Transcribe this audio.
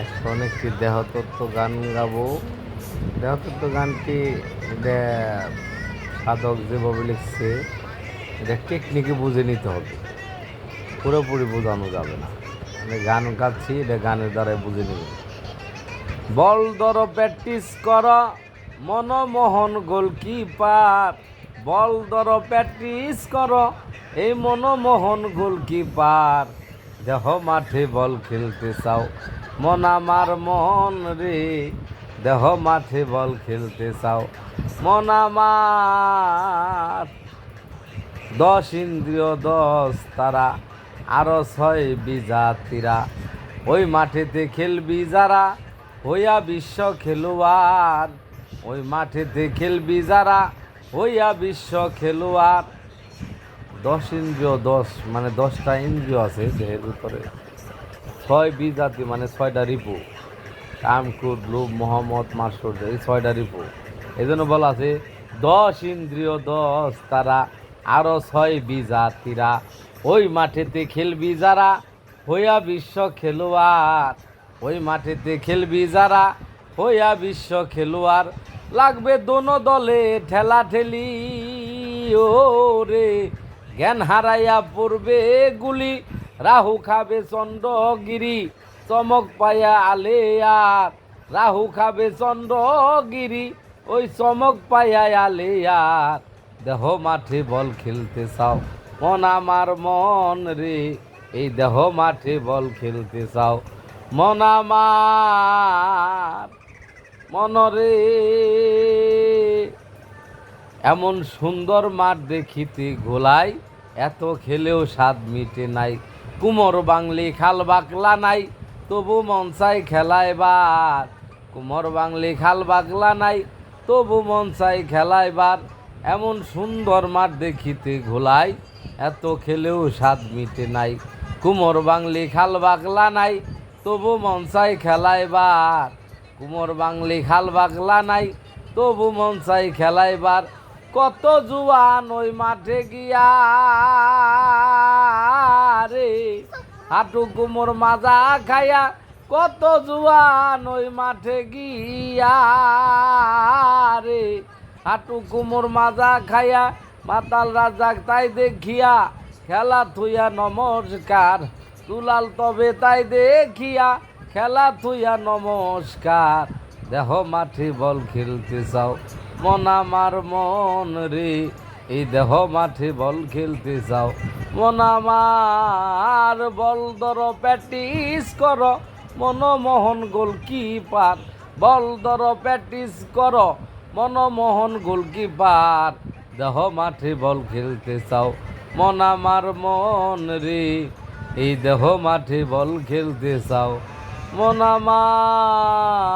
এখন একটি দেহতত্ত্ব গান গাবো। দেহতত্ত্ব গানটি এটা সাধক যেভাবে লিখছে এটা টেকনিকে বুঝে নিতে হবে, পুরোপুরি বোঝানো যাবে না। আমি গান গাচ্ছি, এটা গানের দ্বারাই বুঝে নেবে। বল ধর প্র্যাকটিস কর মনমোহন গোলকিপার, বল ধর প্র্যাকটিস কর এই মনমোহন গোলকিপার। দেহ মাঠে বল খেলতে চাও মন আমার মন রে, দেহ মাঠে বল খেলতে চাও মন আমার। 10 ইন্দ্রিয় 10 তারা আরো 6 বিজাতিরা, ওই মাঠেতে খেলবি যারা হইয়া বিশ্ব খেলোয়াড়, ওই মাঠেতে খেলবি যারা হইয়া বিশ্ব খেলোয়াড়। 10 ইন্দ্রিয় 10 মানে 10টা ইন্দ্রিয় আছে দেহের ভিতরে, 6 বিজাতি মানে 6টা রিপু, কাম ক্রোধ লোভ মোহাম্মদ মাৎসর্য, এই 6টা রিপু। এই জন্য বলা আছে 10 ইন্দ্রিয় 10 তারা আরো 6 বিজাতিরা, ওই মাঠেতে খেলবি যারা হইয়া বিশ্ব খেলোয়াড়, ওই মাঠেতে খেলবি যারা হইয়া বিশ্ব খেলোয়াড়। লাগবে দোনো দলে ঠেলা ঠেলি ও রে, জ্ঞান হারাইয়া পড়বে গুলি, রাহু খাবে চন্দ্রগিরি চমক পায়া আলেয়ার, রাহু খাবে চন্দ্রগিরি ওই চমক পায়া আলেয়ার। দেহ মাঠে বল খেলতে চাও মন আমার মন রে, এই দেহ মাঠে বল খেলতে চাও মন আমার মন রে। এমন সুন্দর মাঠ দেখিতে গোলাই, এত খেলেও স্বাদ মিটে নাই। কুমোর বাংলি খাল বাকলা নাই, তবু মন চাই খেলা এবার। কুমোর বাংলি খাল বাকলা নাই, তবু মন চাই খেলা এবার। এমন সুন্দর মাঠ দেখিতে ঘোলাই, এত খেলেও স্বাদ মিটে নাই। কুমোর বাংলি খাল বাকলা নাই, তবু মন চাই খেলা এবার। কুমোর বাংলি খাল বাকলা নাই, তবু মন চাই খেলা এবার। কত জুয়ান ওই মাঠে গিয়া রে, হাঁটু কুমোর মাজা খাইয়া, কত জুয়ান ওই মাঠে গিয়া রে, হাঁটু কুমোর মাজা খাইয়া। মাতাল রাজাক তাই দেখিয়া খেলা থুইয়া নমস্কার, দুলাল তবে তাই দেখিয়া খেলা থুইয়া নমস্কার। দেহ মাঠে বল খেলতে চাও মন আমার মন রে, এই দেহ মাঠে বল খেলতে চাও মন আমার। বল ধর প্র্যাকটিস কর মনমোহন গোলকিপার, বল ধর প্র্যাকটিস কর মনমোহন গোলকিপার। দেহ মাঠে বল খেলতে চাও মন আমার মন রে, এই দেহ মাঠে বল খেলতে চাও মন আমার।